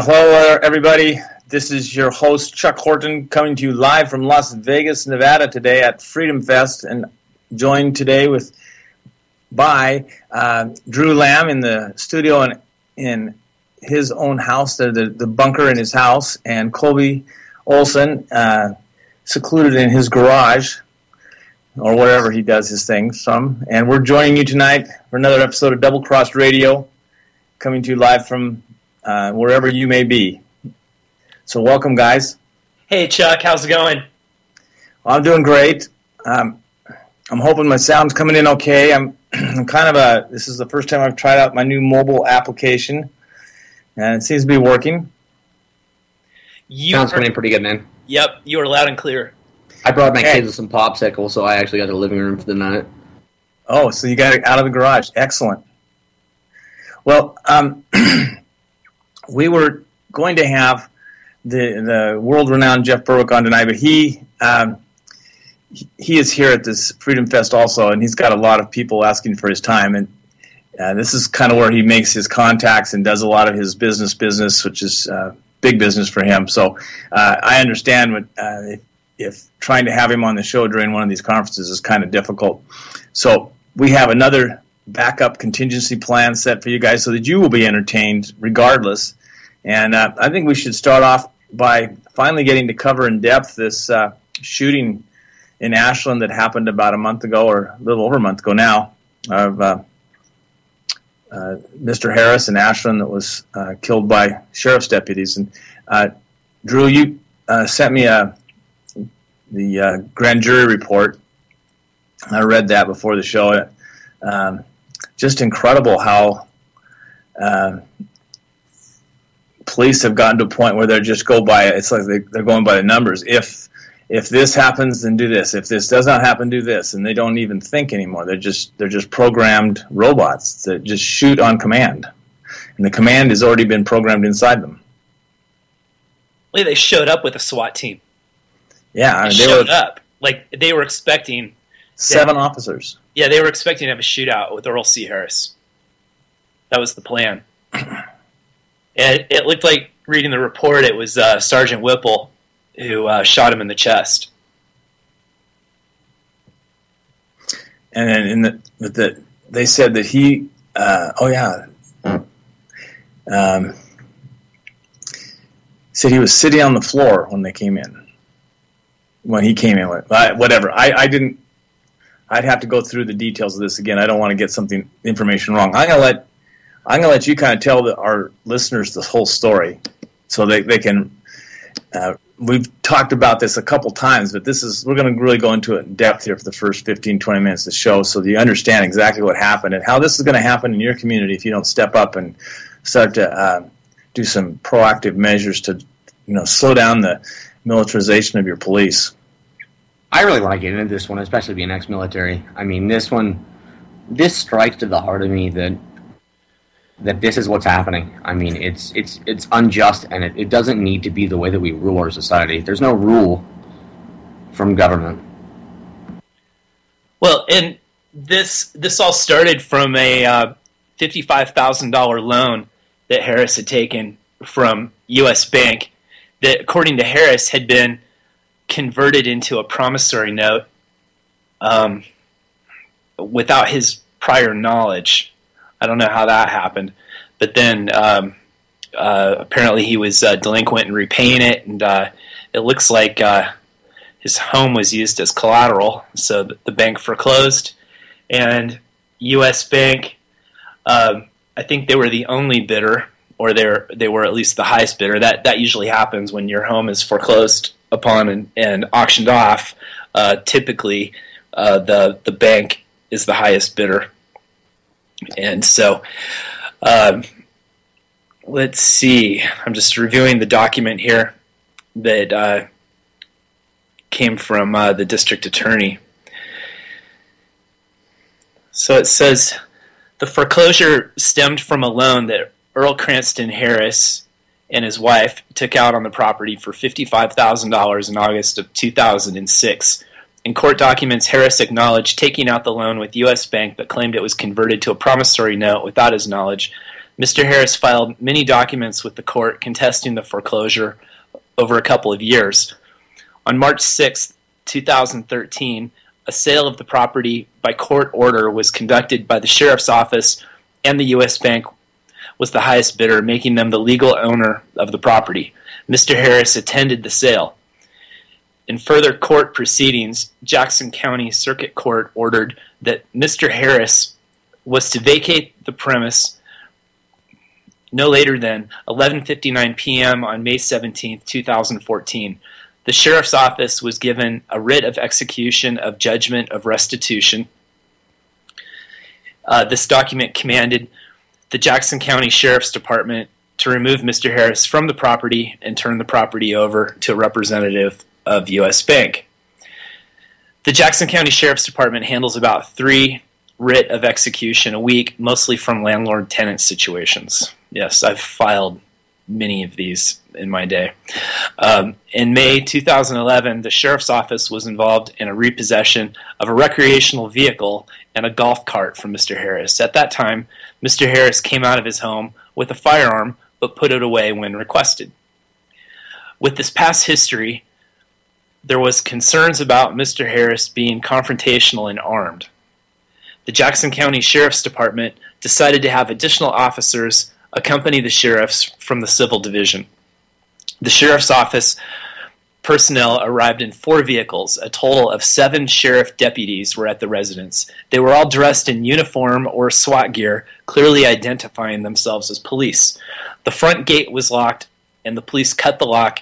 hello, everybody. This is your host, Chuck Horton, coming to you live from Las Vegas, Nevada today at Freedom Fest, and joined today by Drew Lamb in the studio in his own house, the bunker in his house, and Colby Olson, secluded in his garage, or wherever he does his things from. And we're joining you tonight for another episode of Double Cross Radio, coming to you live from wherever you may be. So welcome, guys. Hey, Chuck. How's it going? Well, I'm doing great. I'm hoping my sound's coming in okay. I'm this is the first time I've tried out my new mobile application, and it seems to be working. Sounds coming in pretty good, man. Yep, you are loud and clear. I brought my kids with some popsicles, so I actually got the living room for the night. Oh, so you got it out of the garage. Excellent. Well, we were going to have the world-renowned Jeff Berwick on tonight, but he is here at this Freedom Fest also, and he's got a lot of people asking for his time, and this is kind of where he makes his contacts and does a lot of his business, which is big business for him. So I understand if trying to have him on the show during one of these conferences is kind of difficult. So we have another backup contingency plan set for you guys so that you will be entertained regardless. And I think we should start off by finally getting to cover in depth this shooting in Ashland that happened about a month ago, or a little over a month ago now, of Mr. Harris in Ashland that was killed by sheriff's deputies. And Drew, you sent me the grand jury report. I read that before the show. Just incredible how police have gotten to a point where they just go by, it's like they're going by the numbers. If this happens, then do this. If this does not happen, do this. And they don't even think anymore. They're just programmed robots that just shoot on command. And the command has already been programmed inside them. Well, they showed up with a SWAT team. Yeah, they showed up. Like, they were expecting 7 officers. Yeah, they were expecting to have a shootout with Earl C. Harris. That was the plan. And it looked like, reading the report, it was Sergeant Whipple who shot him in the chest. And they said that he, said he was sitting on the floor when they came in. When he came in, whatever. I'd have to go through the details of this again. I don't want to get information wrong. I'm gonna let you kind of tell our listeners the whole story, so they can. We've talked about this a couple times, but we're going to really go into it in depth here for the first 15, 20 minutes of the show, so that you understand exactly what happened and how this is going to happen in your community if you don't step up and start to do some proactive measures to, slow down the militarization of your police. I really want to get into this one, especially being ex-military. I mean, this strikes to the heart of me that this is what's happening. I mean, it's unjust, and it doesn't need to be the way that we rule our society. There's no rule from government. Well, and this all started from a $55,000 loan that Harris had taken from U.S. Bank that, according to Harris, had been converted into a promissory note without his prior knowledge. I don't know how that happened, but then apparently he was delinquent in repaying it, and it looks like his home was used as collateral, so the bank foreclosed, and U.S. Bank, I think they were the only bidder, or they were at least the highest bidder. That usually happens when your home is foreclosed upon and auctioned off. Typically, the bank is the highest bidder. And so, let's see. I'm just reviewing the document here that came from the district attorney. So it says, the foreclosure stemmed from a loan that Earl Cranston Harris and his wife took out on the property for $55,000 in August of 2006. In court documents, Harris acknowledged taking out the loan with U.S. Bank, but claimed it was converted to a promissory note without his knowledge. Mr. Harris filed many documents with the court contesting the foreclosure over a couple of years. On March 6, 2013, a sale of the property by court order was conducted by the Sheriff's Office, and the U.S. Bank was the highest bidder, making them the legal owner of the property. Mr. Harris attended the sale. In further court proceedings, Jackson County Circuit Court ordered that Mr. Harris was to vacate the premise no later than 11:59 p.m. on May 17, 2014. The Sheriff's Office was given a writ of execution of judgment of restitution. This document commanded the Jackson County Sheriff's Department to remove Mr. Harris from the property and turn the property over to a representative of U.S. Bank. The Jackson County Sheriff's Department handles about 3 writ of execution a week, mostly from landlord-tenant situations. Yes, I've filed many of these in my day. In May 2011, the Sheriff's Office was involved in a repossession of a recreational vehicle and a golf cart from Mr. Harris. At that time, Mr. Harris came out of his home with a firearm but put it away when requested. With this past history, there was concerns about Mr. Harris being confrontational and armed. The Jackson County Sheriff's Department decided to have additional officers accompany the sheriffs from the Civil Division. The Sheriff's Office personnel arrived in 4 vehicles. A total of 7 sheriff deputies were at the residence. They were all dressed in uniform or SWAT gear, clearly identifying themselves as police. The front gate was locked, and the police cut the lock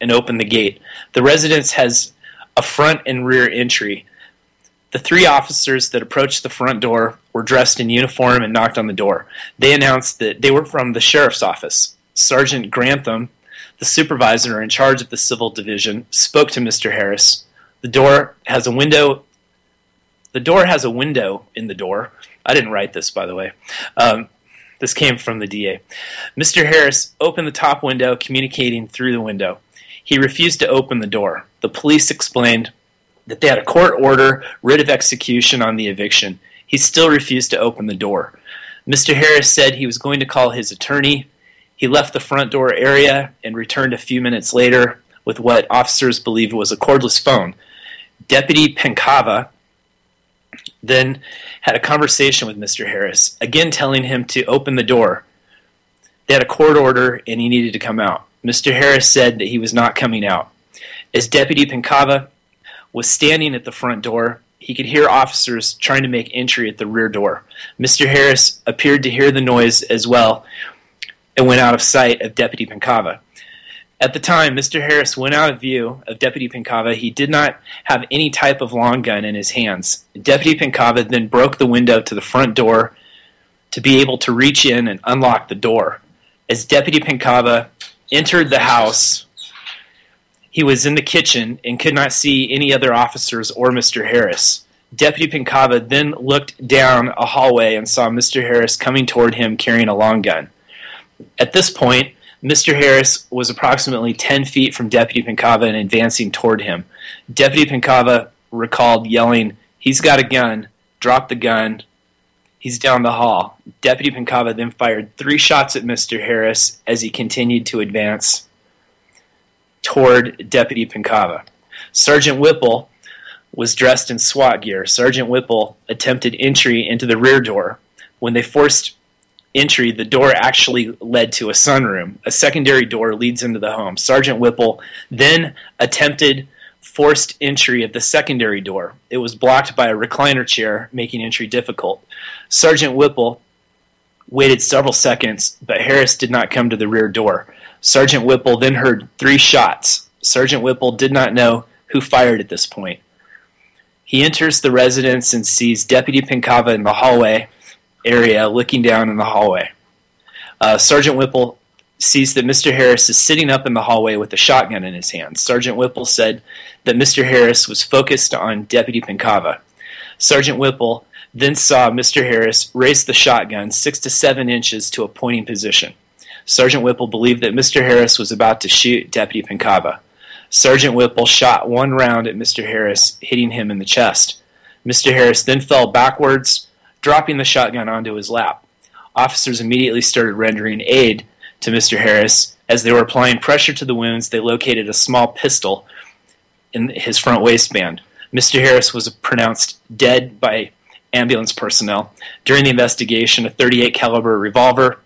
and opened the gate. The residence has a front and rear entry. The 3 officers that approached the front door were dressed in uniform and knocked on the door. They announced that they were from the Sheriff's Office. Sergeant Grantham, the supervisor in charge of the Civil Division, spoke to Mr. Harris. The door has a window in the door. I didn't write this, by the way. This came from the DA. Mr. Harris opened the top window, communicating through the window. He refused to open the door. The police explained that they had a court order, writ of execution on the eviction. He still refused to open the door. Mr. Harris said he was going to call his attorney. He left the front door area and returned a few minutes later with what officers believed was a cordless phone. Deputy Pencava then had a conversation with Mr. Harris, again telling him to open the door. They had a court order and he needed to come out. Mr. Harris said that he was not coming out. As Deputy Pencava was standing at the front door, he could hear officers trying to make entry at the rear door. Mr. Harris appeared to hear the noise as well and went out of sight of Deputy Pencava. At the time Mr. Harris went out of view of Deputy Pencava, he did not have any type of long gun in his hands. Deputy Pencava then broke the window to the front door to be able to reach in and unlock the door. As Deputy Pencava entered the house, he was in the kitchen and could not see any other officers or Mr. Harris. Deputy Pencava then looked down a hallway and saw Mr. Harris coming toward him carrying a long gun. At this point, Mr. Harris was approximately 10 feet from Deputy Pencava and advancing toward him. Deputy Pencava recalled yelling, "He's got a gun, drop the gun, he's down the hall." Deputy Pencava then fired 3 shots at Mr. Harris as he continued to advance toward Deputy Pencava. Sergeant Whipple was dressed in SWAT gear. Sergeant Whipple attempted entry into the rear door. When they forced entry, the door actually led to a sunroom. A secondary door leads into the home. Sergeant Whipple then attempted forced entry of the secondary door. It was blocked by a recliner chair, making entry difficult. Sergeant Whipple waited several seconds, but Harris did not come to the rear door. Sergeant Whipple then heard 3 shots. Sergeant Whipple did not know who fired at this point. He enters the residence and sees Deputy Pencava in the hallway area looking down in the hallway. Sergeant Whipple sees that Mr. Harris is sitting up in the hallway with a shotgun in his hand. Sergeant Whipple said that Mr. Harris was focused on Deputy Pencava. Sergeant Whipple then saw Mr. Harris raise the shotgun 6 to 7 inches to a pointing position. Sergeant Whipple believed that Mr. Harris was about to shoot Deputy Pencava. Sergeant Whipple shot 1 round at Mr. Harris, hitting him in the chest. Mr. Harris then fell backwards, dropping the shotgun onto his lap. officers immediately started rendering aid to Mr. Harris. As they were applying pressure to the wounds, they located a small pistol in his front waistband. Mr. Harris was pronounced dead by ambulance personnel. During the investigation, a .38 caliber revolver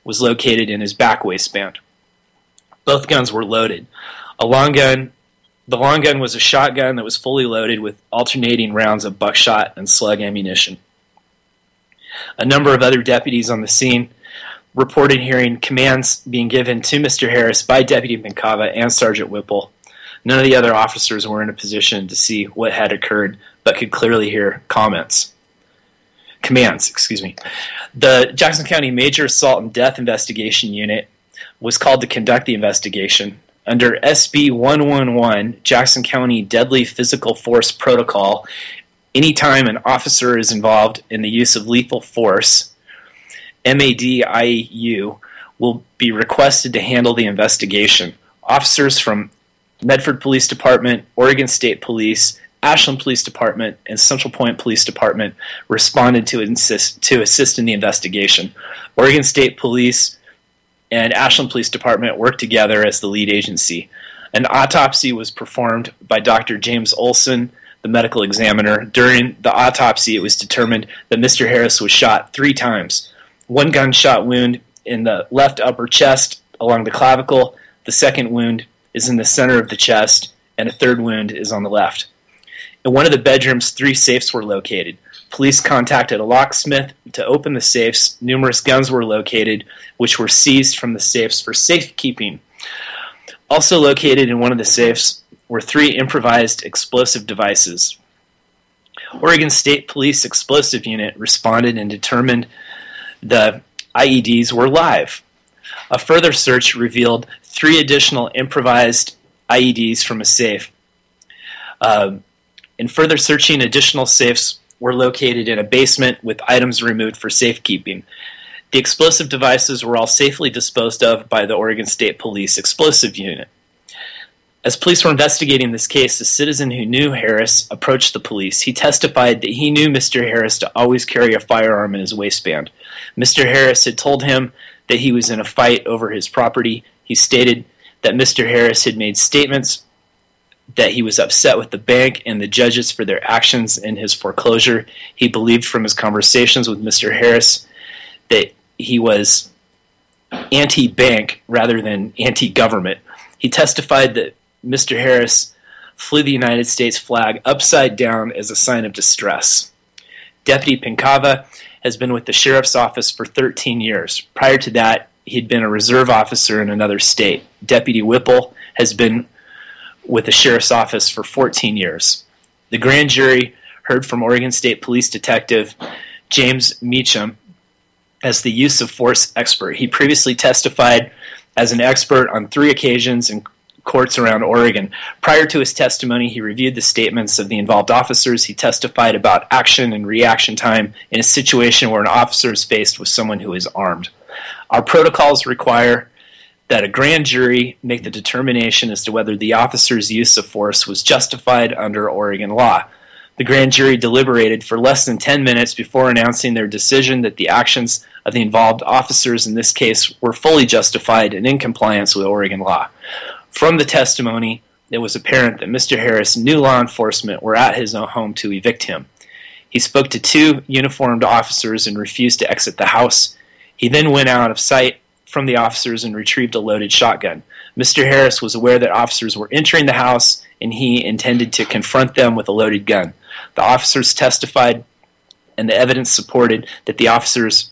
was located in his back waistband. Both guns were loaded. The long gun was a shotgun that was fully loaded with alternating rounds of buckshot and slug ammunition. A number of other deputies on the scene reported hearing commands being given to Mr. Harris by Deputy Pincava and Sergeant Whipple. None of the other officers were in a position to see what had occurred, but could clearly hear commands. The Jackson County Major Assault and Death Investigation Unit was called to conduct the investigation. Under SB 111, Jackson County Deadly Physical Force Protocol, anytime an officer is involved in the use of lethal force, MADIU will be requested to handle the investigation. Officers from Medford Police Department, Oregon State Police, Ashland Police Department, and Central Point Police Department responded to assist in the investigation. Oregon State Police and Ashland Police Department worked together as the lead agency. An autopsy was performed by Dr. James Olson, the medical examiner. During the autopsy, it was determined that Mr. Harris was shot 3 times. One gunshot wound in the left upper chest along the clavicle. The second wound is in the center of the chest, and a third wound is on the left. In one of the bedrooms, 3 safes were located. Police contacted a locksmith to open the safes. Numerous guns were located, which were seized from the safes for safekeeping. Also located in one of the safes were 3 improvised explosive devices. Oregon State Police Explosive Unit responded and determined the IEDs were live. A further search revealed 3 additional improvised IEDs from a safe. In further searching, additional safes were located in a basement with items removed for safekeeping. The explosive devices were all safely disposed of by the Oregon State Police Explosive Unit. As police were investigating this case, a citizen who knew Harris approached the police. He testified that he knew Mr. Harris to always carry a firearm in his waistband. Mr. Harris had told him that he was in a fight over his property. He stated that Mr. Harris had made statements that he was upset with the bank and the judges for their actions in his foreclosure. He believed from his conversations with Mr. Harris that he was anti-bank rather than anti-government. He testified that Mr. Harris flew the United States flag upside down as a sign of distress. Deputy Pincava has been with the Sheriff's Office for 13 years. Prior to that, he'd been a reserve officer in another state. Deputy Whipple has been with the Sheriff's Office for 14 years. The grand jury heard from Oregon State Police Detective James Meacham as the use of force expert. He previously testified as an expert on 3 occasions in courts around Oregon. Prior to his testimony, he reviewed the statements of the involved officers. He testified about action and reaction time in a situation where an officer is faced with someone who is armed. Our protocols require that a grand jury make the determination as to whether the officer's use of force was justified under Oregon law. The grand jury deliberated for less than 10 minutes before announcing their decision that the actions of the involved officers in this case were fully justified and in compliance with Oregon law. From the testimony, it was apparent that Mr. Harris knew law enforcement were at his own home to evict him. He spoke to 2 uniformed officers and refused to exit the house. He then went out of sight from the officers and retrieved a loaded shotgun. Mr. Harris was aware that officers were entering the house and he intended to confront them with a loaded gun. The officers testified and the evidence supported that the officers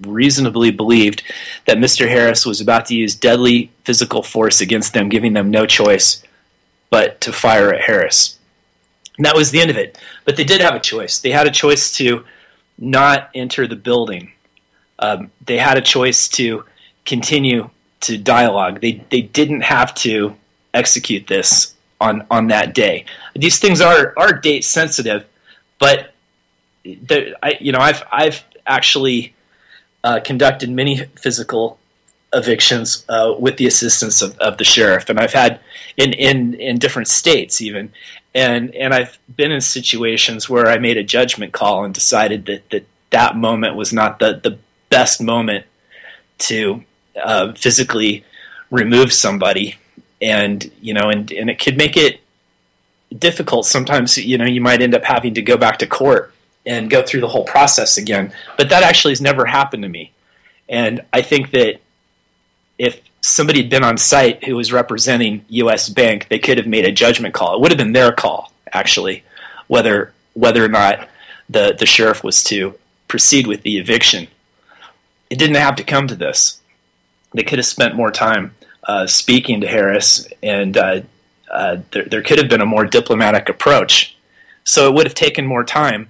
reasonably believed that Mr. Harris was about to use deadly physical force against them, giving them no choice but to fire at Harris. And that was the end of it. But they did have a choice. They had a choice to not enter the building. They had a choice to continue to dialogue. They didn't have to execute this on that day. These things are date sensitive, but I've actually conducted many physical evictions with the assistance of the sheriff, and I've had in different states even, and I've been in situations where I made a judgment call and decided that that moment was not the best moment to physically remove somebody, and it could make it difficult. Sometimes, you might end up having to go back to court and go through the whole process again. But that actually has never happened to me. And I think that if somebody had been on site who was representing U.S. Bank, they could have made a judgment call. It would have been their call, actually, whether or not the sheriff was to proceed with the eviction. It didn't have to come to this. They could have spent more time speaking to Harris, and there could have been a more diplomatic approach. So it would have taken more time.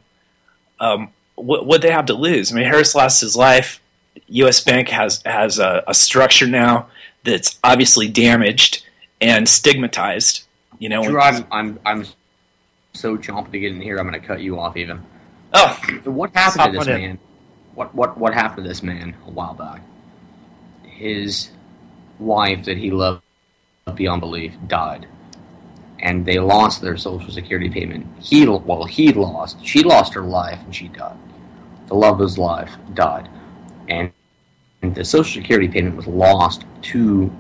What they have to lose? I mean, Harris lost his life. U.S. Bank has a structure now that's obviously damaged and stigmatized. Drew, I'm so chomping to get in here. I'm going to cut you off even. Oh, what happened to this man? What happened to this man a while back? His wife that he loved beyond belief died, and they lost their Social Security payment. She lost her life, and she died. The love of his life died, and the Social Security payment was lost to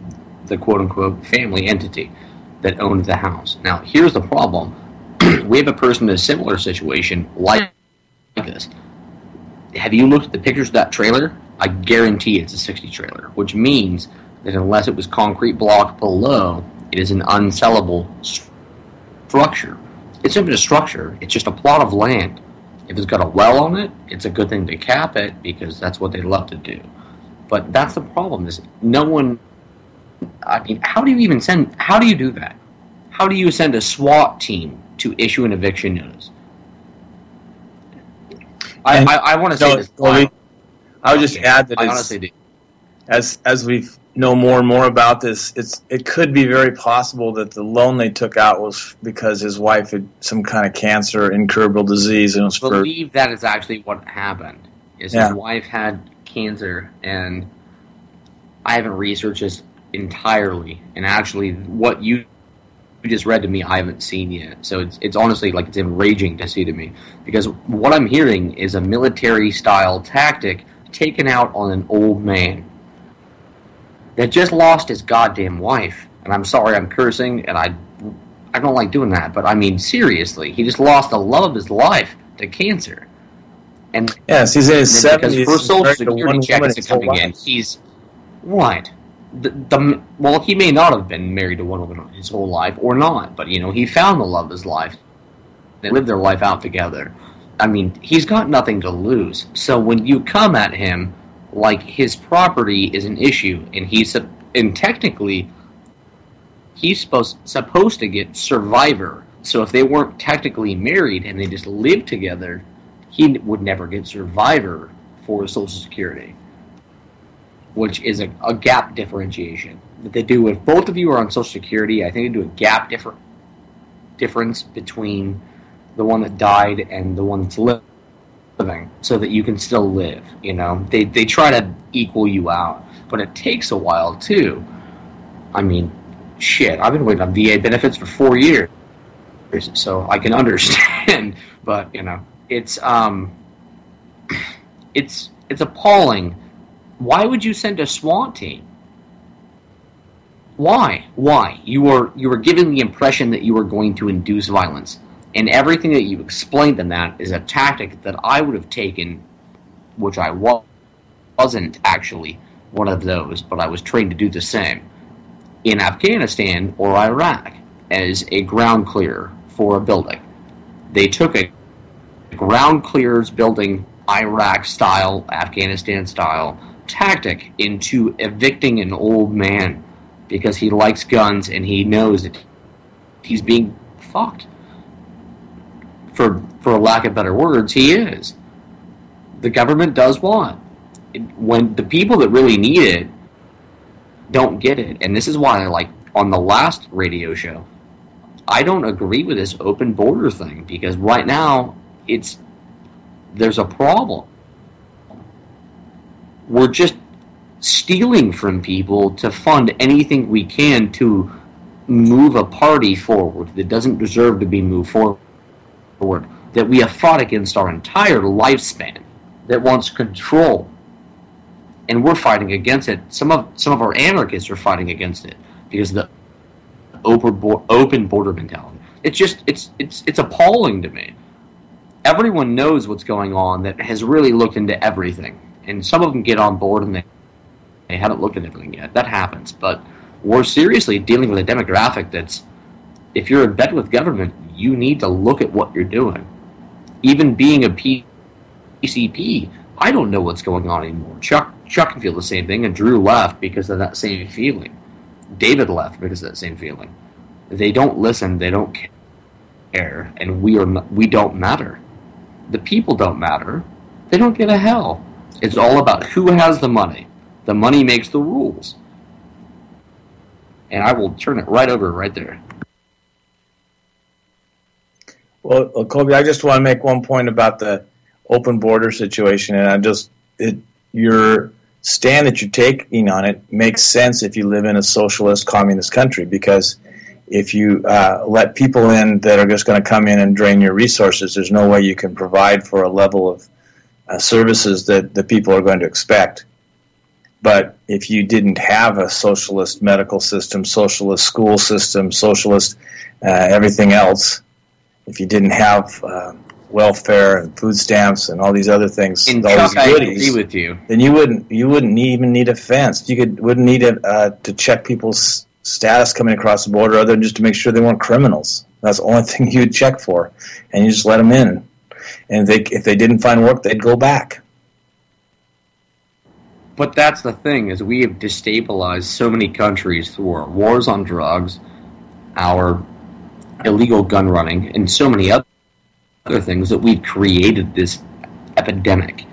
the quote-unquote family entity that owned the house. Now, here's the problem. We have a person in a similar situation like this. Have you looked at the pictures of that trailer? I guarantee it's a 60 trailer, which means that unless it was concrete block below, it is an unsellable structure. It's not even a structure, it's just a plot of land. If it's got a well on it, it's a good thing to cap it because that's what they love to do. But that's the problem, is no one... I mean, how do you do that? How do you send a SWAT team to issue an eviction notice? I want to say this. I would just add that as we know more and more about this, it could be very possible that the loan they took out was because his wife had some kind of cancer, incurable disease, and I believe that is actually what happened. His wife had cancer, and I haven't researched this entirely. And actually, what you just read to me, I haven't seen yet. So it's honestly it's enraging to see to me, because what I'm hearing is a military-style tactic taken out on an old man that just lost his goddamn wife. And I'm sorry I'm cursing, and I don't like doing that, but I mean, seriously, he just lost the love of his life to cancer. And yes, he's in his 70s. Because for Social Security check is coming in, he's what? Well, he may not have been married to one woman his whole life, or not, but he found the love of his life. They lived their life out together. I mean, he's got nothing to lose. So when you come at him like his property is an issue, and technically he's supposed to get survivor. So if they weren't technically married and they just lived together, he would never get survivor for Social Security, which is a gap differentiation that they do. If both of you are on Social Security, I think they do a gap difference between the one that died and the one that's living, so that you can still live. They try to equal you out, but it takes a while too. I mean, shit, I've been waiting on VA benefits for 4 years, so I can understand. But it's appalling. Why would you send a SWAT team? Why? You were given the impression that you were going to induce violence, and everything that you explained in that is a tactic that I would have taken, which I wasn't actually one of those, but I was trained to do the same, in Afghanistan or Iraq as a ground clearer for a building. They took a ground clears building, Iraq-style, Afghanistan-style tactic into evicting an old man because he likes guns and he knows that he's being fucked. For lack of better words, he is. The government does what? When the people that really need it don't get it. And this is why, on the last radio show, I don't agree with this open border thing, because right now there's a problem. We're just stealing from people to fund anything we can to move a party forward that doesn't deserve to be moved forward, that we have fought against our entire lifespan. that wants control, and we're fighting against it. Some of our anarchists are fighting against it because of the open border mentality. It's appalling to me. Everyone knows what's going on that has really looked into everything, and some of them get on board and they haven't looked at everything yet. That happens, but we're seriously dealing with a demographic that's, if you're in bed with government, you need to look at what you're doing. Even being a PCP, I don't know what's going on anymore. Chuck can feel the same thing, and Drew left because of that same feeling. David left because of that same feeling. They don't listen, they don't care, and we don't matter. The people don't matter. They don't give a hell. It's all about who has the money. The money makes the rules. And I will turn it right over right there. Well, Colby, I just want to make one point about the open border situation, and your stand that you're taking on it makes sense if you live in a socialist, communist country, because if you let people in that are just going to come in and drain your resources, there's no way you can provide for a level of services that the people are going to expect. But if you didn't have a socialist medical system, socialist school system, socialist everything else, if you didn't have welfare and food stamps and all these other things, and all Chuck, these goodies, I agree with you. Then you wouldn't even need a fence. Wouldn't need to check people's status coming across the border, other than just to make sure they weren't criminals. That's the only thing you'd check for, and you just let them in. And if they didn't find work, they'd go back. But that's the thing, is we have destabilized so many countries through our wars on drugs, our illegal gun running, and so many other things that we've created this epidemic.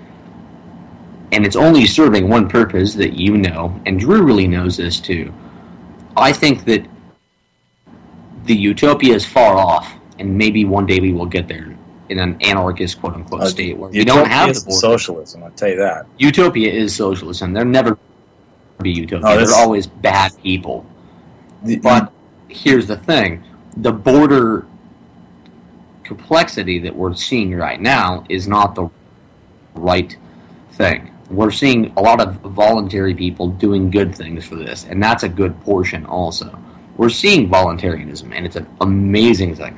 And it's only serving one purpose that you know, and Drew really knows this too. I think that the utopia is far off, and maybe one day we will get there in an anarchist, quote-unquote, state where we don't have the border. Socialism, I'll tell you that. Utopia is socialism. There'll never be utopia. No, there are always bad people. But here's the thing. The border complexity that we're seeing right now is not the right thing. We're seeing a lot of voluntary people doing good things for this, and that's a good portion also. We're seeing voluntarism, and it's an amazing thing.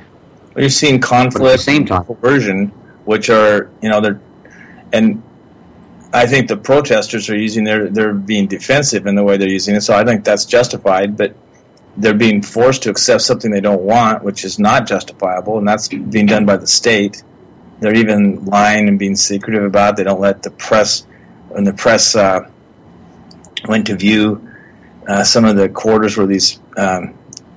You're seeing conflict, but at the same time, coercion, which are, and I think the protesters are they're being defensive in the way they're using it, so I think that's justified, but they're being forced to accept something they don't want, which is not justifiable, and that's being done by the state. They're even lying and being secretive about it. They don't let the press, when the press went to view some of the quarters where this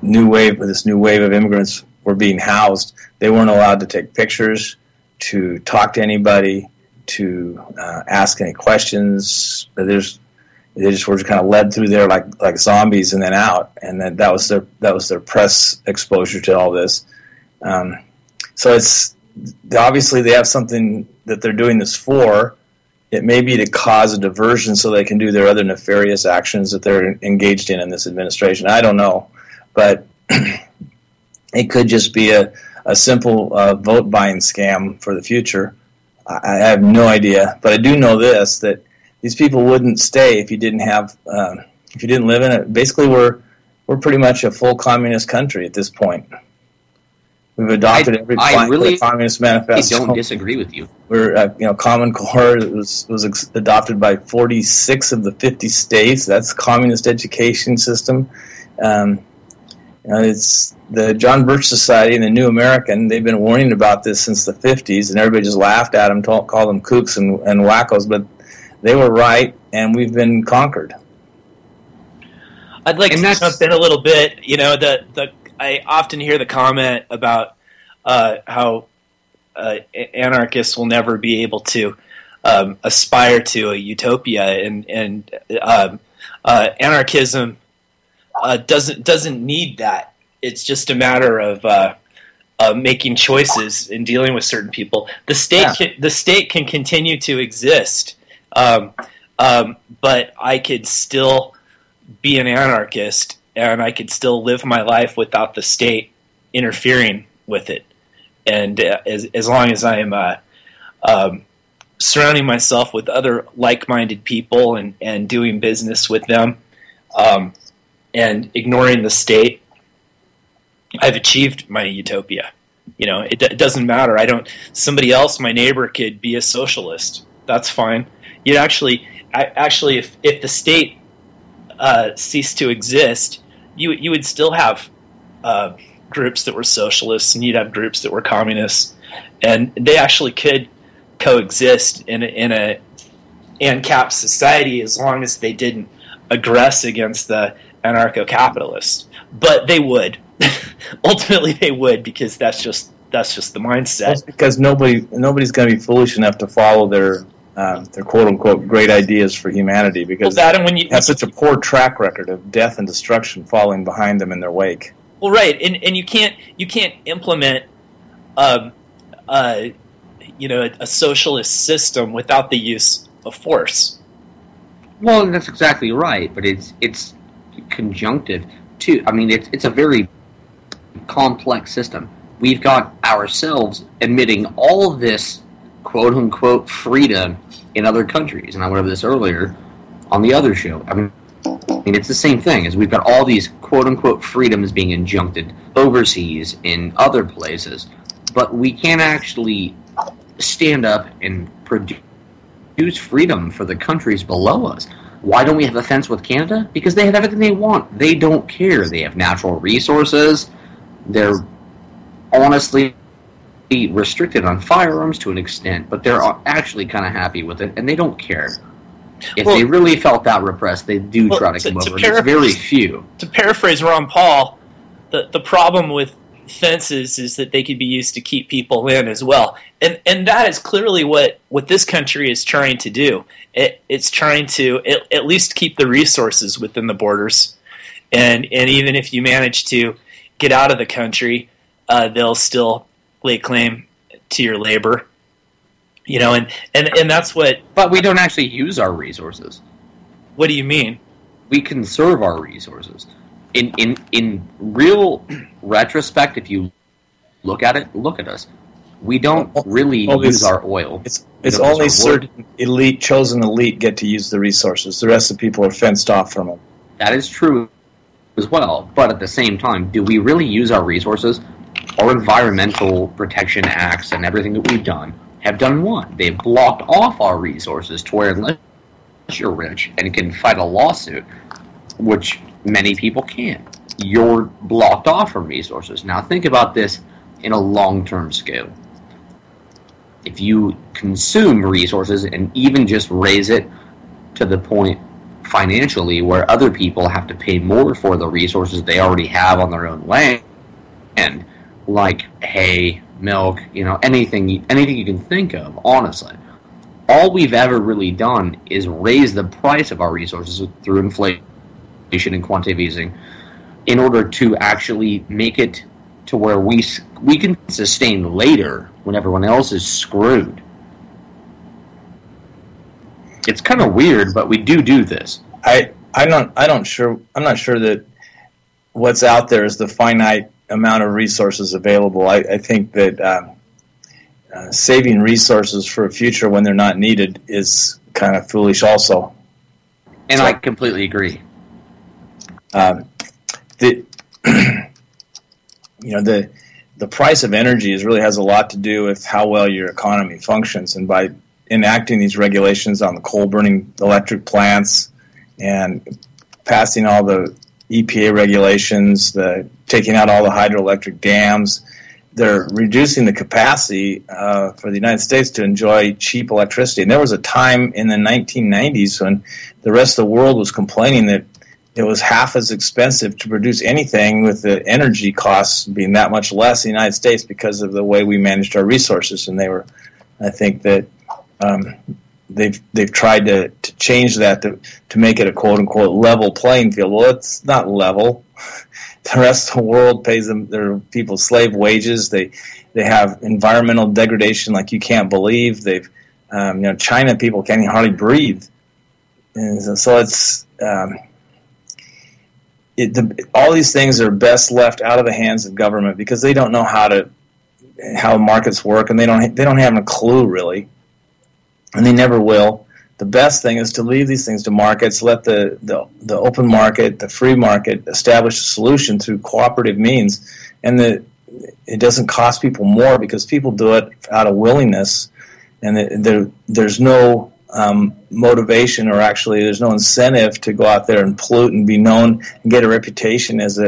new wave of immigrants were being housed, they weren't allowed to take pictures, to talk to anybody, to ask any questions. They just were kind of led through there like zombies and then out, and then that was their press exposure to all this. So it's obviously they have something that they're doing this for. It may be to cause a diversion so they can do their other nefarious actions that they're engaged in this administration. I don't know, but it could just be a simple vote buying scam for the future. I have no idea, but I do know this, that these people wouldn't stay if you didn't live in it. Basically, we're pretty much a full communist country at this point. We've adopted every plank of the Communist Manifesto. I don't disagree with you. We're, Common Core was adopted by 46 of the 50 states. That's the communist education system. It's the John Birch Society and the New American. They've been warning about this since the 50s, and everybody just laughed at them, called them kooks and wackos, but they were right, and we've been conquered. I'd like to jump in a little bit. I often hear the comment about how anarchists will never be able to aspire to a utopia, and anarchism doesn't need that. It's just a matter of making choices and dealing with certain people. The state can continue to exist, but I could still be an anarchist, and I could still live my life without the state interfering with it. And as long as I am surrounding myself with other like-minded people and doing business with them, and ignoring the state, I've achieved my utopia. You know, it doesn't matter. Somebody else, my neighbor, could be a socialist. That's fine. You'd actually, if the state ceased to exist, you would still have groups that were socialists, and you'd have groups that were communists, and they actually could coexist in a ANCAP society as long as they didn't aggress against the anarcho-capitalists. But they would. Ultimately, they would, because that's just the mindset. That's because nobody's going to be foolish enough to follow their quote unquote great ideas for humanity, because they have such a poor track record of death and destruction following behind them in their wake. Well, right, and you can't implement a socialist system without the use of force. Well, that's exactly right, but it's conjunctive too. I mean, it's a very complex system. We've got ourselves admitting all of this quote-unquote freedom in other countries, and I went over this earlier on the other show. I mean, it's the same thing, as we've got all these quote-unquote freedoms being injuncted overseas in other places, but we can't actually stand up and produce freedom for the countries below us. Why don't we have a fence with Canada? Because they have everything they want. They don't care. They have natural resources. They're honestly restricted on firearms to an extent, but they're actually kind of happy with it, and they don't care. If they really felt that repressed, they do try to come over. It's very few. To paraphrase Ron Paul, the problem with fences is that they could be used to keep people in as well. And that is clearly what this country is trying to do. It's trying to at least keep the resources within the borders. And even if you manage to get out of the country, they'll still lay claim to your labor. You know, and that's what... But we don't actually use our resources. What do you mean? We conserve our resources. In real retrospect, if you look at us. We don't really use our oil. It's only certain chosen elite get to use the resources. The rest of the people are fenced off from them. That is true as well. But at the same time, do we really use our resources? Our environmental protection acts and everything that we've done have done what? They've blocked off our resources to where unless you're rich and can fight a lawsuit, which many people can't, you're blocked off from resources. Now think about this in a long-term scale. If you consume resources and even just raise it to the point financially where other people have to pay more for the resources they already have on their own land, and like hay, milk, anything you can think of, honestly. All we've ever really done is raise the price of our resources through inflation and quantitative easing in order to actually make it to where we can sustain later when everyone else is screwed. It's kind of weird, but we do this. I'm not sure that what's out there is the finite amount of resources available. I think that saving resources for a future when they're not needed is kind of foolish also. And I completely agree. The price of energy really has a lot to do with how well your economy functions, and by enacting these regulations on the coal-burning electric plants and passing all the EPA regulations, taking out all the hydroelectric dams, they're reducing the capacity for the United States to enjoy cheap electricity. And there was a time in the 1990s when the rest of the world was complaining that it was half as expensive to produce anything, with the energy costs being that much less in the United States because of the way we managed our resources. And I think that they've tried to change that to make it a quote unquote level playing field. Well, it's not level. The rest of the world pays their people slave wages. They have environmental degradation like you can't believe. They've China people can't hardly breathe, and so it's. All these things are best left out of the hands of government because they don't know how markets work, and they don't have a clue really. and they never will. The best thing is to leave these things to markets, let the open market, the free market, establish a solution through cooperative means, and it doesn't cost people more because people do it out of willingness, and there's no motivation, or actually there's no incentive to go out there and pollute and be known and get a reputation as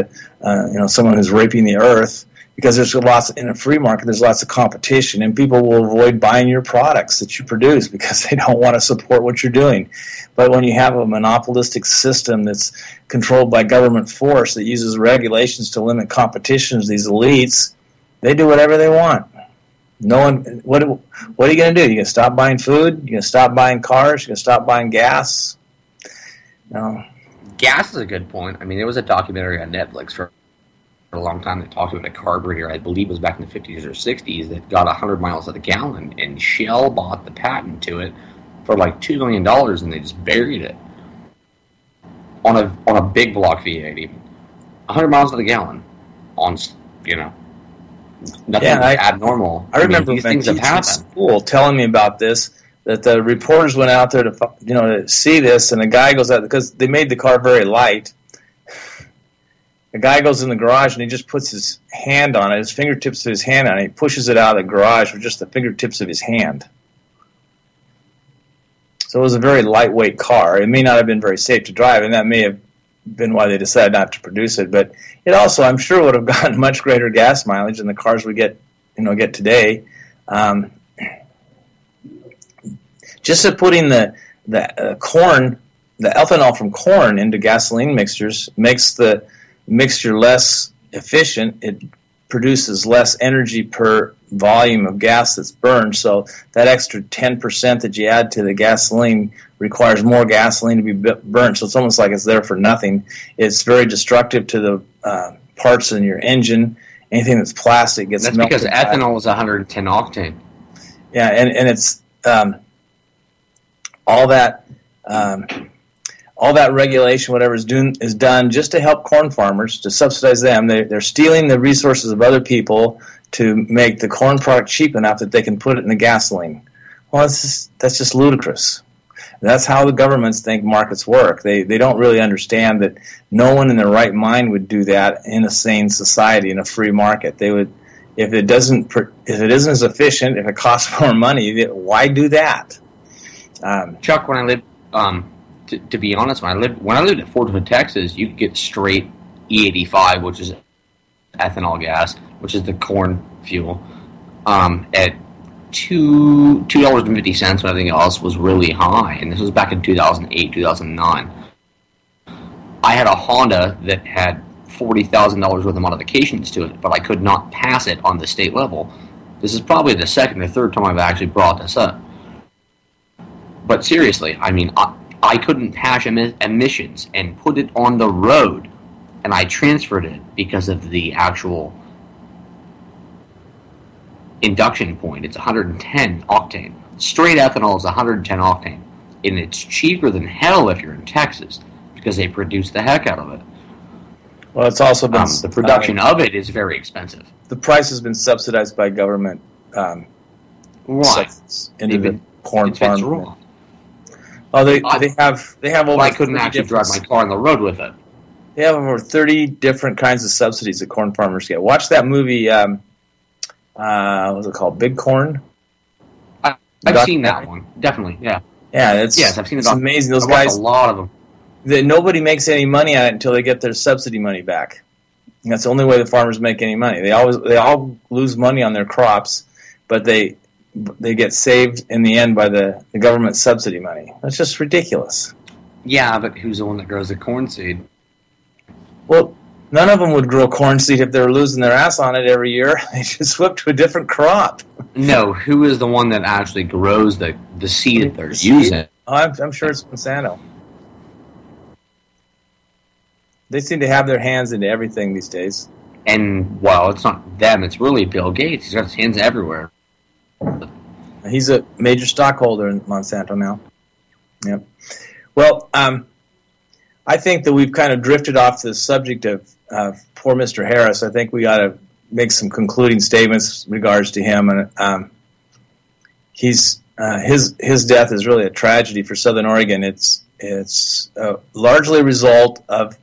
someone who's raping the earth, because there's in a free market there's lots of competition, and people will avoid buying your products that you produce because they don't want to support what you're doing. But when you have a monopolistic system that's controlled by government force that uses regulations to limit competitions, these elites, they do whatever they want. No one. What are you going to do? You're going to stop buying food? You're going to stop buying cars? You're going to stop buying gas? No. Gas is a good point. I mean, there was a documentary on Netflix for a long time that talked about a carburetor, I believe it was back in the 50s or 60s, that got 100 miles to the gallon, and Shell bought the patent to it for like $2 million, and they just buried it on a big block V8 even. 100 miles to the gallon on, nothing abnormal. I remember these things have happened. School telling me about this, that the reporters went out there to see this, and the guy goes out, because they made the car very light. The guy goes in the garage and he just puts his hand on it, his fingertips of his hand on it. He pushes it out of the garage with just the fingertips of his hand. So it was a very lightweight car. It may not have been very safe to drive, and that may have been why they decided not to produce it. But it also, I'm sure, would have gotten much greater gas mileage than the cars we get today. Just putting the corn, the ethanol from corn into gasoline mixtures makes the mixture less efficient. It produces less energy per volume of gas that's burned, so that extra 10% that you add to the gasoline requires more gasoline to be burnt, so it's almost like it's there for nothing. It's very destructive to the parts in your engine. Anything that's plastic gets melted. That's because ethanol is 110 octane. Yeah, and it's all that regulation, whatever is done just to help corn farmers, to subsidize them. They're stealing the resources of other people to make the corn product cheap enough that they can put it in the gasoline. Well, that's just ludicrous. That's how the governments think markets work. They don't really understand that no one in their right mind would do that in a sane society, in a free market. They would, if it isn't as efficient, if it costs more money, why do that? Chuck, when I lived, to be honest, when I lived at Fort Hood, Texas, you could get straight E85, which is ethanol gas, which is the corn fuel, at $2.50 when everything else was really high, and this was back in 2008, 2009. I had a Honda that had $40,000 worth of modifications to it, but I could not pass it on the state level. This is probably the second or third time I've actually brought this up. But seriously, I mean, I couldn't pass emissions and put it on the road, and I transferred it because of the actual induction point. It's 110 octane. Straight ethanol is 110 octane, and it's cheaper than hell if you're in Texas because they produce the heck out of it. Well, it's also been the production of it is very expensive. The price has been subsidized by government. Why? Into the corn farm. Wrong. Oh, they have over. I couldn't actually drive my car on the road with it. They have over 30 different kinds of subsidies that corn farmers get. Watch that movie. What was it called? Big Corn. I've seen that one. Definitely, yeah. Yeah, I've seen it. It's amazing. Those guys, a lot of them. Nobody makes any money on it until they get their subsidy money back. And that's the only way the farmers make any money. They all lose money on their crops, but they get saved in the end by the government subsidy money. That's just ridiculous. Yeah, but who's the one that grows the corn seed? Well, none of them would grow corn seed if they were losing their ass on it every year. They just switch to a different crop. No, who is the one that actually grows the seed that they're using? Oh, I'm sure it's Monsanto. They seem to have their hands into everything these days. And, well, it's not them. It's really Bill Gates. He's got his hands everywhere. He's a major stockholder in Monsanto now. Yep. Well, I think that we've kind of drifted off the subject of poor Mr. Harris. I think we got to make some concluding statements in regards to him. And he's his death is really a tragedy for Southern Oregon. It's largely a result of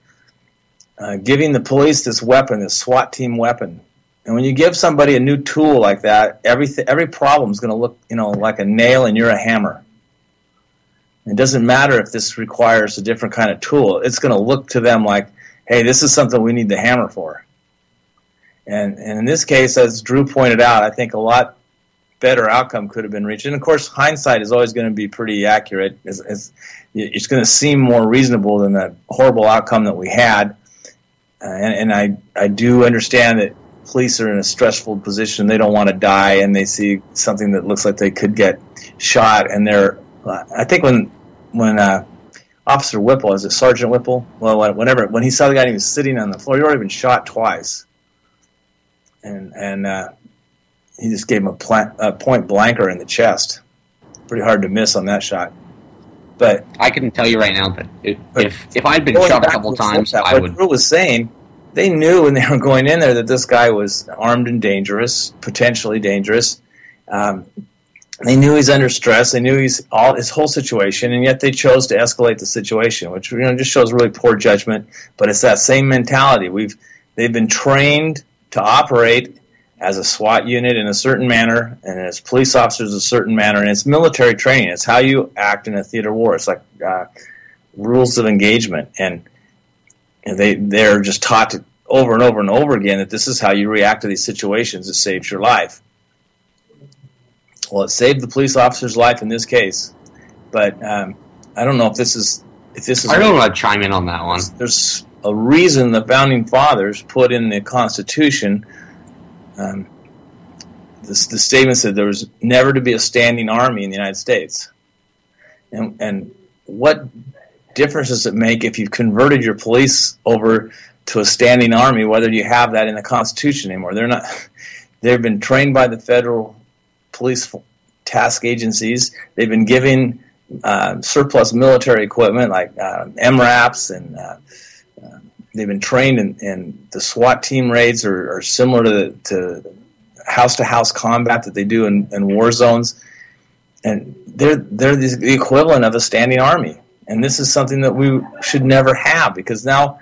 giving the police this weapon, this SWAT team weapon. And when you give somebody a new tool like that, every problem is going to look, like a nail and you're a hammer. It doesn't matter if this requires a different kind of tool. It's going to look to them like, hey, this is something we need the hammer for. And in this case, as Drew pointed out, I think a lot better outcome could have been reached. And, of course, hindsight is always going to be pretty accurate. It's going to seem more reasonable than the horrible outcome that we had. And I do understand that police are in a stressful position. They don't want to die, and they see something that looks like they could get shot. And I think when Officer Whipple, is it Sergeant Whipple? Well, when he saw the guy and he was sitting on the floor, he'd already been shot twice. And he just gave him a point blanker in the chest. Pretty hard to miss on that shot. But I can tell you right now that if I'd been shot a couple times, I would. What Drew was saying, they knew when they were going in there that this guy was armed and dangerous, potentially dangerous. They knew he's under stress. They knew his whole situation, and yet they chose to escalate the situation, which just shows really poor judgment. But it's that same mentality. They've been trained to operate as a SWAT unit in a certain manner, and as police officers a certain manner, and it's military training. It's how you act in a theater war. It's like rules of engagement, and they're just taught over and over and over again that this is how you react to these situations. It saves your life. Well, it saved the police officer's life in this case, but I don't know if this is. I don't want to chime in on that one. There's a reason the founding fathers put in the Constitution. The statement said there was never to be a standing army in the United States. And what difference does it make if you've converted your police over to a standing army, whether you have that in the Constitution anymore? They've been trained by the federal police task agencies. They've been given surplus military equipment like MRAPs, and they've been trained in the SWAT team raids are similar to house-to-house combat that they do in war zones, and they're the equivalent of a standing army. And this is something that we should never have, because now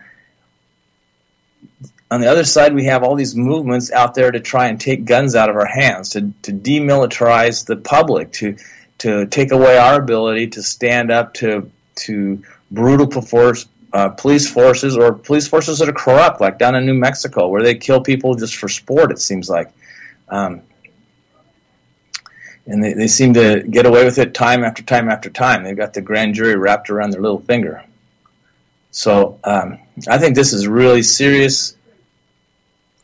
on the other side we have all these movements out there to try and take guns out of our hands, to demilitarize the public, to take away our ability to stand up to brutal police forces, or police forces that are corrupt, like down in New Mexico, where they kill people just for sport, it seems like. And they seem to get away with it time after time after time. They've got the grand jury wrapped around their little finger. So I think this is really serious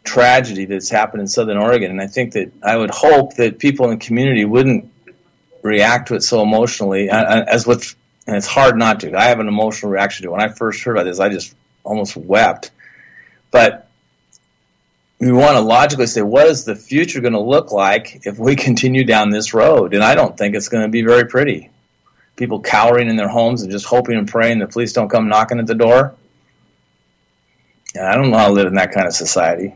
tragedy that's happened in Southern Oregon, and I think that I would hope that people in the community wouldn't react to it so emotionally, and it's hard not to. I have an emotional reaction to it. When I first heard about this, I just almost wept. But we want to logically say, what is the future going to look like if we continue down this road? And I don't think it's going to be very pretty. People cowering in their homes and just hoping and praying the police don't come knocking at the door. And I don't know how to live in that kind of society.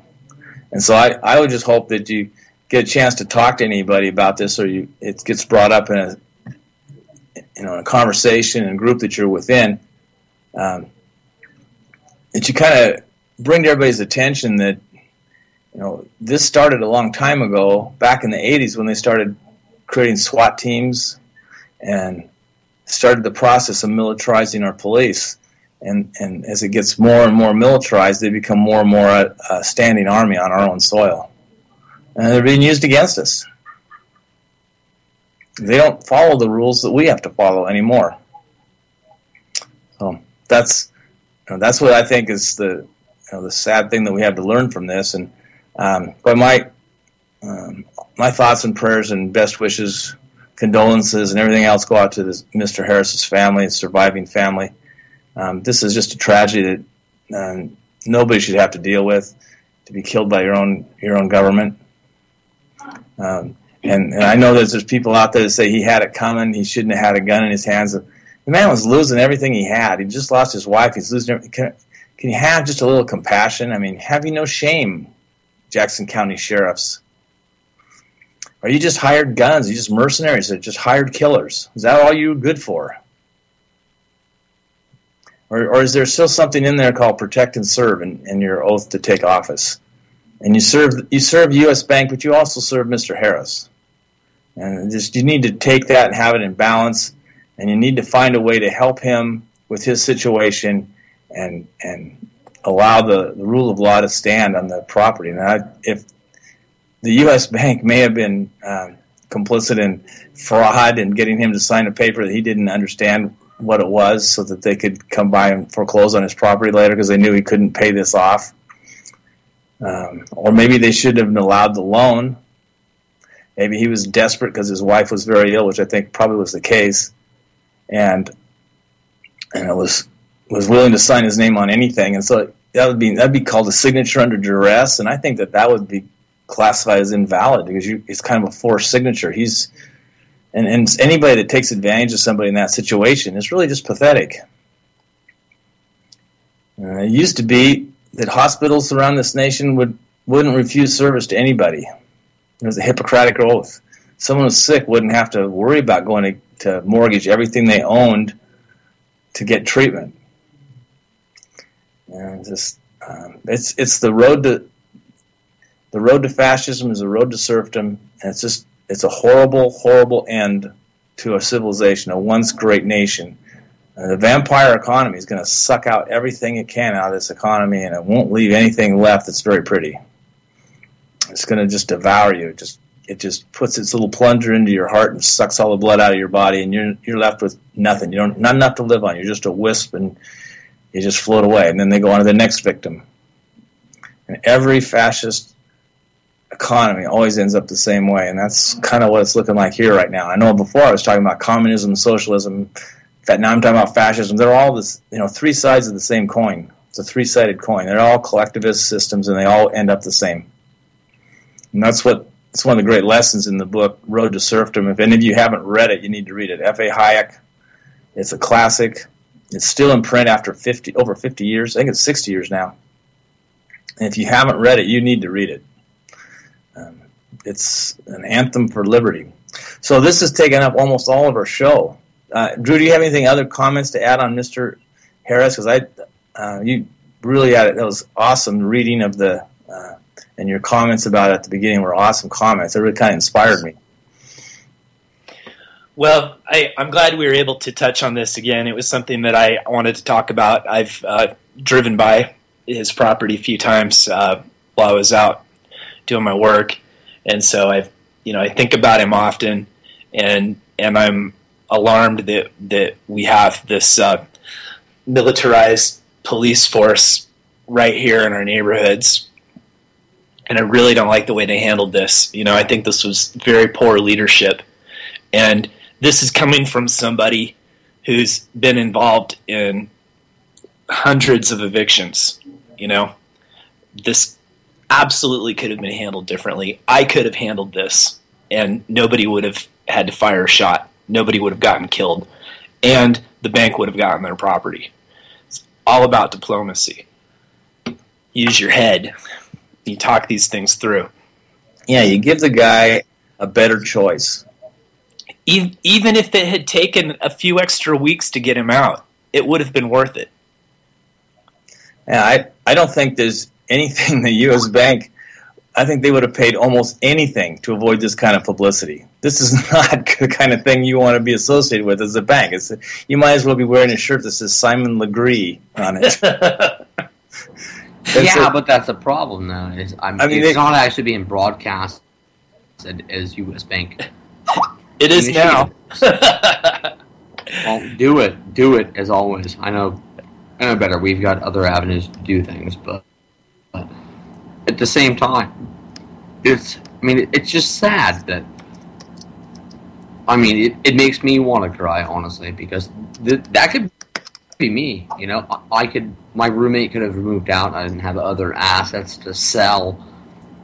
And so I would just hope that you get a chance to talk to anybody about this, or it gets brought up in a conversation and group that you're within, that you kind of bring to everybody's attention that this started a long time ago, back in the 80s, when they started creating SWAT teams and started the process of militarizing our police. And as it gets more and more militarized, they become more and more a standing army on our own soil. And they're being used against us. They don't follow the rules that we have to follow anymore. So that's what I think is the sad thing that we have to learn from this. And but my thoughts and prayers and best wishes, condolences, and everything else go out to Mr. Harris's family and surviving family. This is just a tragedy that nobody should have to deal with, to be killed by your own government. And I know that there's people out there that say he had it coming, he shouldn't have had a gun in his hands. The man was losing everything he had. He just lost his wife. He's losing everything. Can you have just a little compassion? I mean, have you no shame, Jackson County sheriffs? Are you just hired guns? Are you just mercenaries? Are you just hired killers? Is that all you're good for? Or is there still something in there called protect and serve in your oath to take office? And you serve U.S. Bank, but you also serve Mr. Harris. And just you need to take that and have it in balance, and you need to find a way to help him with his situation and allow the rule of law to stand on the property. Now, if the U.S. Bank may have been complicit in fraud and getting him to sign a paper that he didn't understand what it was so that they could come by and foreclose on his property later because they knew he couldn't pay this off. Or maybe they should have allowed the loan. Maybe he was desperate because his wife was very ill, which I think probably was the case, and it was willing to sign his name on anything. And so that'd be called a signature under duress, and I think that would be classified as invalid because it's kind of a forced signature. And anybody that takes advantage of somebody in that situation is really just pathetic. It used to be that hospitals around this nation wouldn't refuse service to anybody. It was a Hippocratic oath. Someone who's sick wouldn't have to worry about going to mortgage everything they owned to get treatment. And it's the road to fascism is the road to serfdom, and it's a horrible, horrible end to a civilization, a once great nation. The vampire economy is going to suck out everything it can out of this economy, and it won't leave anything left that's very pretty. It's going to just devour you. It just puts its little plunger into your heart and sucks all the blood out of your body, and you're left with nothing. Not enough to live on. You're just a wisp, and you just float away. And then they go on to the next victim. And every fascist economy always ends up the same way, and that's kind of what it's looking like here right now. I know before I was talking about communism, socialism. In fact, now I'm talking about fascism. They're all three sides of the same coin. It's a three-sided coin. They're all collectivist systems, and they all end up the same. And it's one of the great lessons in the book, Road to Serfdom. If any of you haven't read it, you need to read it. F.A. Hayek. It's a classic. It's still in print after over 50 years. I think it's 60 years now. And if you haven't read it, you need to read it. It's an anthem for liberty. So this has taken up almost all of our show. Drew, do you have anything other comments to add on Mr. Harris? Because you really had it. That was awesome reading of and your comments about it at the beginning were awesome comments. It really kind of inspired me. Well, I'm glad we were able to touch on this again. It was something that I wanted to talk about. I've driven by his property a few times while I was out doing my work, and so I think about him often, and I'm alarmed that we have this militarized police force right here in our neighborhoods. And I really don't like the way they handled this. I think this was very poor leadership. And this is coming from somebody who's been involved in hundreds of evictions. This absolutely could have been handled differently. I could have handled this, and nobody would have had to fire a shot. Nobody would have gotten killed. And the bank would have gotten their property. It's all about diplomacy. Use your head. You talk these things through. Yeah, you give the guy a better choice. Even if it had taken a few extra weeks to get him out, it would have been worth it. Yeah, I don't think there's anything the U.S. Bank, I think they would have paid almost anything to avoid this kind of publicity. This is not the kind of thing you want to be associated with as a bank. You might as well be wearing a shirt that says Simon Legree on it. But that's the problem, though. It's not actually being broadcast as U.S. Bank. It is now. Well, do it as always. I know better. We've got other avenues to do things, but at the same time, it's just sad that. It makes me want to cry, honestly, because that could be me. My roommate could have moved out. I didn't have other assets to sell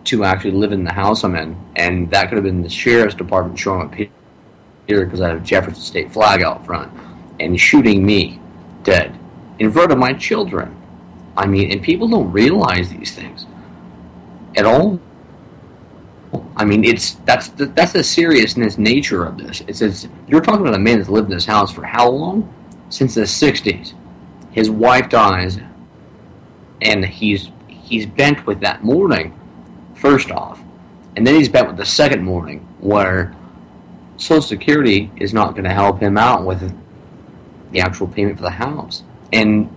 to actually live in the house I'm in, and that could have been the sheriff's department showing up here because I have a Jefferson State flag out front and shooting me dead in front of my children. And people don't realize these things at all. I mean, that's the seriousness nature of this. It says you're talking about a man that's lived in this house for how long? Since the '60s. His wife dies, and he's bent with that morning, first off, and then he's bent with the second morning, where Social Security is not going to help him out with the actual payment for the house, and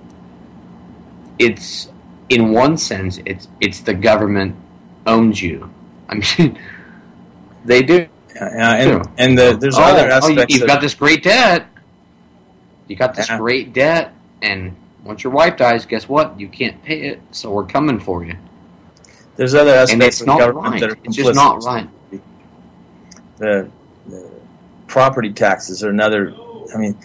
it's in one sense it's the government owns you. I mean, they do. And there's other aspects. You've got this great debt. You got this great debt, and once your wife dies, guess what? You can't pay it, so we're coming for you. There's other aspects of the government right. that are complicit. It's just not right. The property taxes are another. I mean,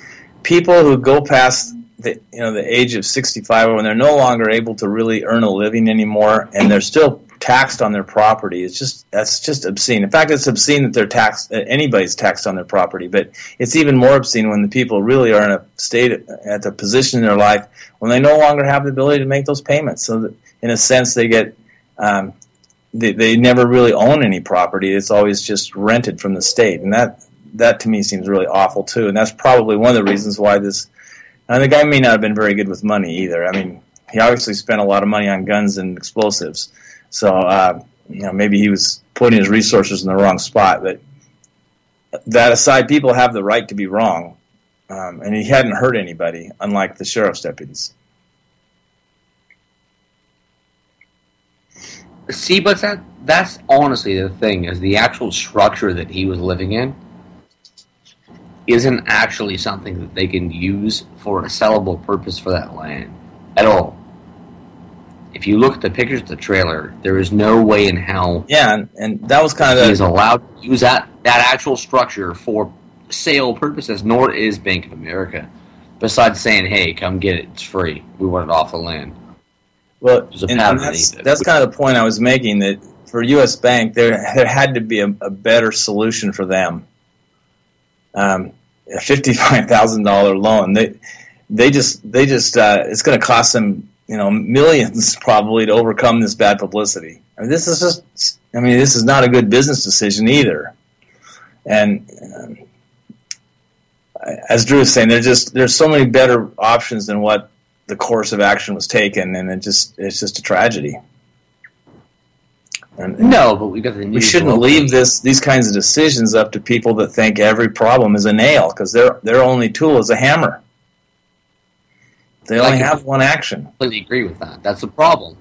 people who go past the age of 65, when they're no longer able to really earn a living anymore, and they're still taxed on their property. That's just obscene. In fact, it's obscene that they're taxed. Anybody's taxed on their property, but it's even more obscene when the people really are in a state at a position in their life when they no longer have the ability to make those payments. So that, in a sense, they get they never really own any property. It's always just rented from the state, and that to me seems really awful too. And that's probably one of the reasons why this. And the guy may not have been very good with money either. I mean, he obviously spent a lot of money on guns and explosives. So, maybe he was putting his resources in the wrong spot. But that aside, people have the right to be wrong. And he hadn't hurt anybody, unlike the sheriff's deputies. See, but that's honestly the thing, is the actual structure that he was living in isn't actually something that they can use for a sellable purpose for that land at all. If you look at the pictures of the trailer, there is no way in hell. Yeah, and that was kind of he is allowed to use that actual structure for sale purposes. Nor is Bank of America. Besides saying, "Hey, come get it; it's free. We want it off the land." Well, and that's kind of the point I was making. That for U.S. Bank, there had to be a better solution for them. A $55,000 loan. They just it's going to cost them millions probably to overcome this bad publicity. I mean, this is not a good business decision either. And as Drew was saying, there's so many better options than what the course of action was taken, and it's just a tragedy. And no, but we shouldn't leave these kinds of decisions up to people that think every problem is a nail, because their only tool is a hammer. They only have one action. I completely agree with that. That's the problem.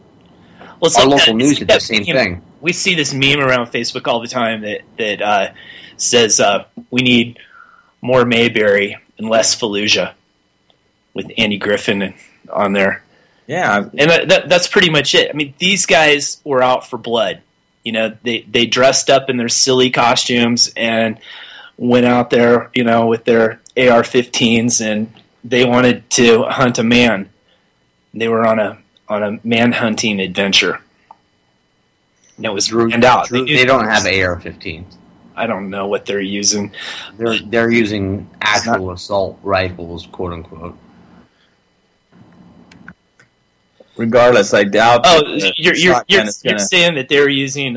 Well, our local news did the same thing. We see this meme around Facebook all the time that says we need more Mayberry and less Fallujah, with Andy Griffin on there. Yeah, and that's pretty much it. I mean, these guys were out for blood. They dressed up in their silly costumes and went out there, with their AR-15s, and they wanted to hunt a man. They were on a man-hunting adventure. And it was planned out. They don't have AR-15s. I don't know what they're using. They're using actual assault rifles, quote unquote. Regardless, I doubt. Oh, you're saying that they're using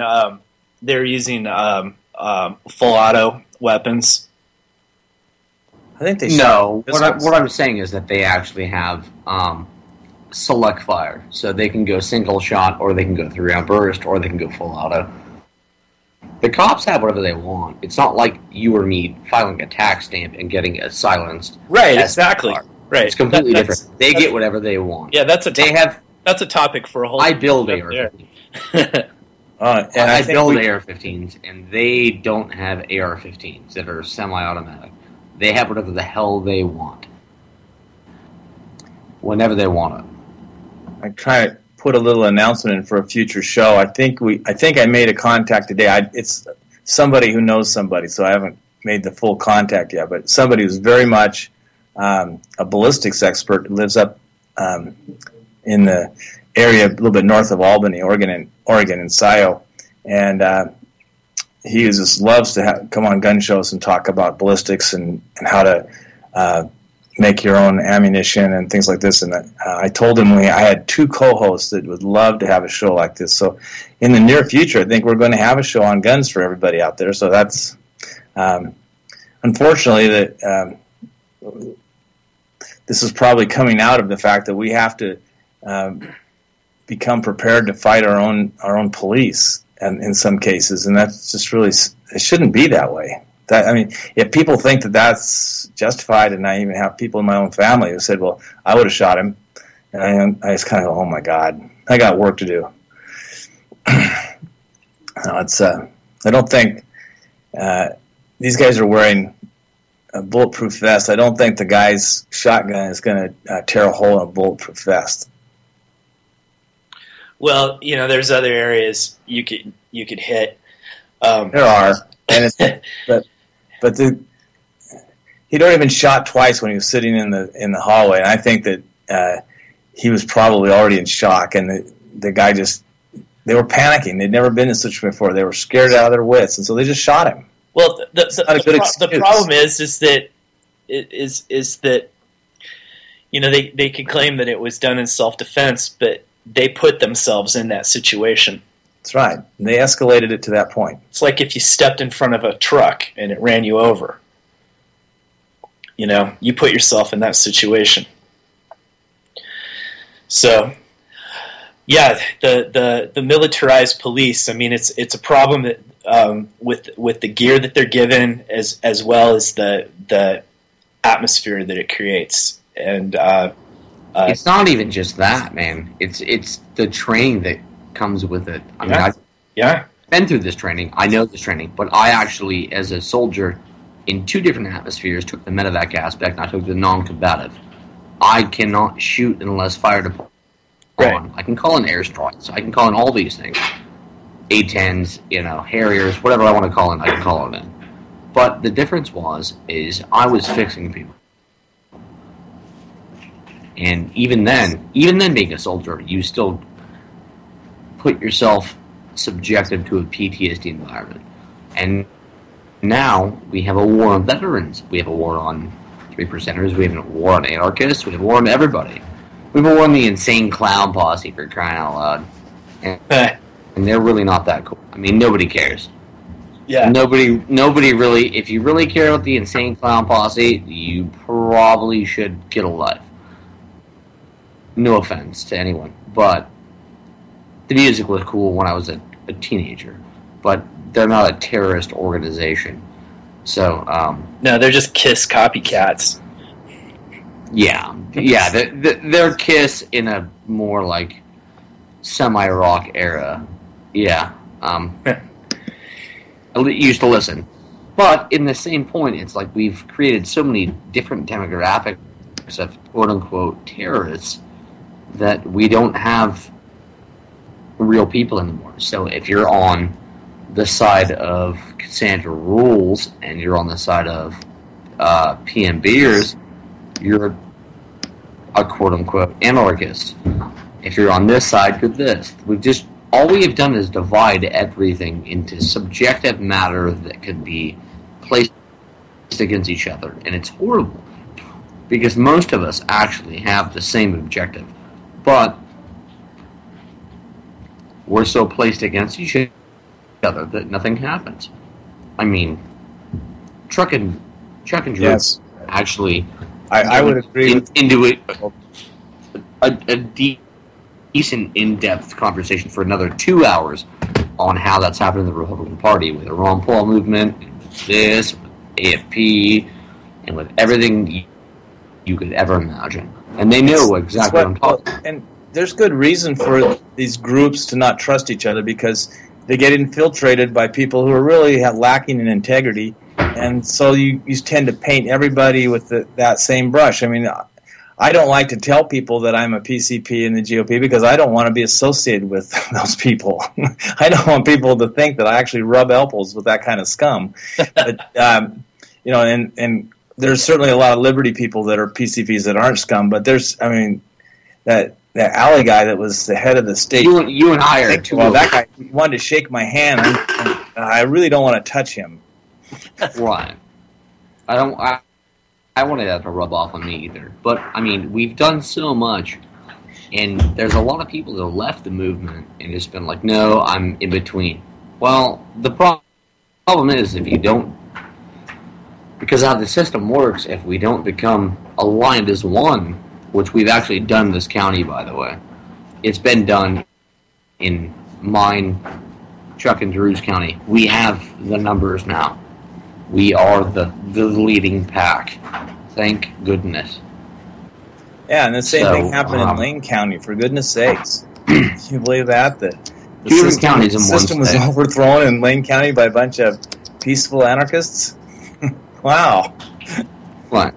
full auto weapons? I think they. No, what I'm saying is that they actually have select fire, so they can go single shot, or they can go 3-round burst, or they can go full auto. The cops have whatever they want. It's not like you or me filing a tax stamp and getting it silenced. Right, exactly. Right, it's completely different. They get whatever they want. Yeah, that's a topic for a whole. I build AR-15s. I build AR-15s, and they don't have AR-15s that are semi-automatic. They have whatever the hell they want, whenever they want it. I try to put a little announcement in for a future show. I think I made a contact today. It's somebody who knows somebody, so I haven't made the full contact yet. But somebody who's very much a ballistics expert, lives up in the area a little bit north of Albany, Oregon, in SIO, and he just loves to come on gun shows and talk about ballistics and how to make your own ammunition and things like this. And I told him I had 2 co-hosts that would love to have a show like this. So in the near future, I think we're going to have a show on guns for everybody out there. So that's unfortunately that this is probably coming out of the fact that we have to become prepared to fight our own police, and in some cases, and that's just really, it shouldn't be that way. I mean, if people think that that's justified, and I even have people in my own family who said, "Well, I would have shot him," and I just kind of go, "Oh my God, I got work to do." No, it's I don't think these guys are wearing a bulletproof vest. I don't think the guy's shotgun is going to tear a hole in a bulletproof vest. Well, there's other areas you could hit. There are, and it's, but he'd already been shot twice when he was sitting in the hallway, and I think that he was probably already in shock, and the guy they were panicking. They'd never been in such before. They were scared out of their wits, and so they just shot him. Well, the problem is that they could claim that it was done in self-defense, but they put themselves in that situation. That's right. And they escalated it to that point. It's like if you stepped in front of a truck and it ran you over. You put yourself in that situation. So, yeah, the militarized police. I mean, it's a problem that with the gear that they're given, as well as the atmosphere that it creates, and it's not even just that, man. It's the training that comes with it. I mean, I've been through this training. I know this training, but I actually, as a soldier, in 2 different atmospheres, took the medevac aspect, and I took the non-combative. I cannot shoot unless fired upon. Right. I can call in airstrikes. I can call in all these things. A-10s, Harriers, whatever I want to call in, I can call it in. But the difference is I was fixing people. And even then being a soldier, you still put yourself subjected to a PTSD environment. And now we have a war on veterans. We have a war on 3%ers. We have a war on anarchists. We have a war on everybody. We have a war on the insane clown posse, for crying out loud. And they're really not that cool. I mean, nobody cares. Yeah. Nobody really, if you really care about the insane clown posse, you probably should get a life. No offense to anyone, but the music was cool when I was a teenager. But they're not a terrorist organization. So, no, they're just KISS copycats. Yeah. They're KISS in a more like semi-rock era. Yeah. I used to listen. But in the same point, it's like we've created so many different demographics of quote-unquote terrorists that we don't have real people anymore. So if you're on the side of Cassandra Rules and you're on the side of PM Beers, you're a quote-unquote anarchist. If you're on this side, you're this. All we have done is divide everything into subjective matter that could be placed against each other. And it's horrible. Because most of us actually have the same objective. But we're so placed against each other that nothing happens. I mean, Chuck and Drew actually... I would agree into it a decent in-depth conversation for another 2 hours on how that's happened in the Republican Party with the Ron Paul movement, this, with AFP, and with everything you could ever imagine. And they know exactly what I'm talking about. And there's good reason for these groups to not trust each other because they get infiltrated by people who are really lacking in integrity. And so you tend to paint everybody with that same brush. I mean, I don't like to tell people that I'm a PCP in the GOP because I don't want to be associated with those people. I don't want people to think that I actually rub elbows with that kind of scum. But, and there's certainly a lot of Liberty people that are PCPs that aren't scum, but that alley guy that was the head of the state. You and I are too. Well, that guy wanted to shake my hand, and I really don't want to touch him. Right. I wanted that to rub off on me either. But, I mean, we've done so much, and there's a lot of people that have left the movement and just been like, no, I'm in between. Well, the problem is if you don't, because how the system works, if we don't become aligned as one, which we've actually done in this county, by the way. It's been done in mine, Chuck and Drew's county. We have the numbers now. We are the leading pack. Thank goodness. Yeah, and the same thing happened in Lane County, for goodness sakes. Can you believe that? The system was overthrown in Lane County by a bunch of peaceful anarchists? Wow. What?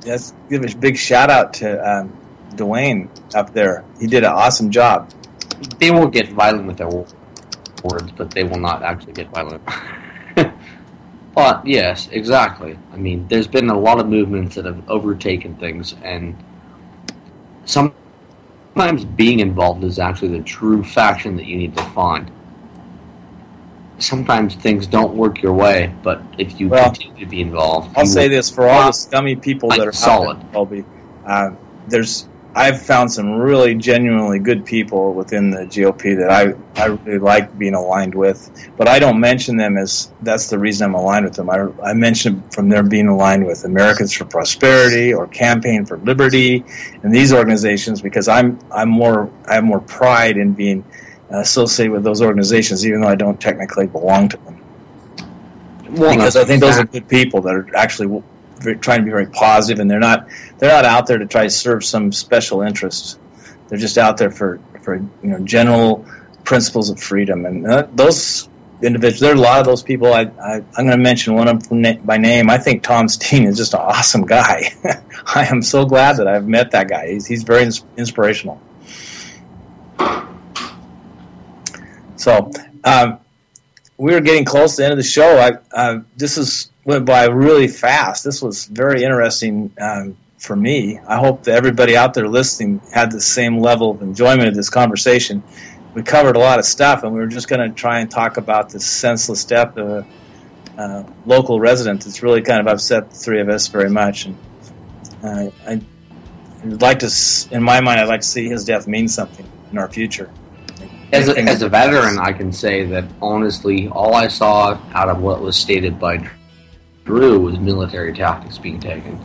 Let's give a big shout out to Dwayne up there. He did an awesome job. They will get violent with their words, but they will not actually get violent. But, yes, exactly. I mean, there's been a lot of movements that have overtaken things, and sometimes being involved is actually the true faction that you need to find. Sometimes things don't work your way, but if you continue to be involved... I'll say this, for all the scummy people that are solid. Colby, I've found some really genuinely good people within the GOP that I really like being aligned with, but I don't mention them as that's the reason I'm aligned with them. I mention from their being aligned with Americans for Prosperity or Campaign for Liberty and these organizations because I have more pride in being associated with those organizations, even though I don't technically belong to them. Well, because I think those are good people that are actually trying to be very positive, and they're not out there to try to serve some special interest. They're just out there for general principles of freedom. And those individuals, there are a lot of those people. I'm going to mention one of them by name. I think Tom Steen is just an awesome guy. I am so glad that I've met that guy. He's very inspirational. So we were getting close to the end of the show. This went by really fast. This was very interesting for me. I hope that everybody out there listening had the same level of enjoyment of this conversation. We covered a lot of stuff, and we were just going to try and talk about this senseless death of a local resident that's really kind of upset the three of us very much. And I'd like to, in my mind, I'd like to see his death mean something in our future. As a veteran, I can say that, honestly, all I saw out of what was stated by Drew was military tactics being taken.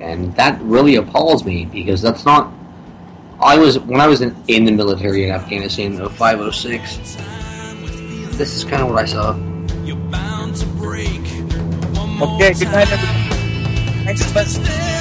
And that really appalls me, because that's not... When I was in the military in Afghanistan in 05-06, this is kind of what I saw. Okay, good night, everybody. Thanks for listening.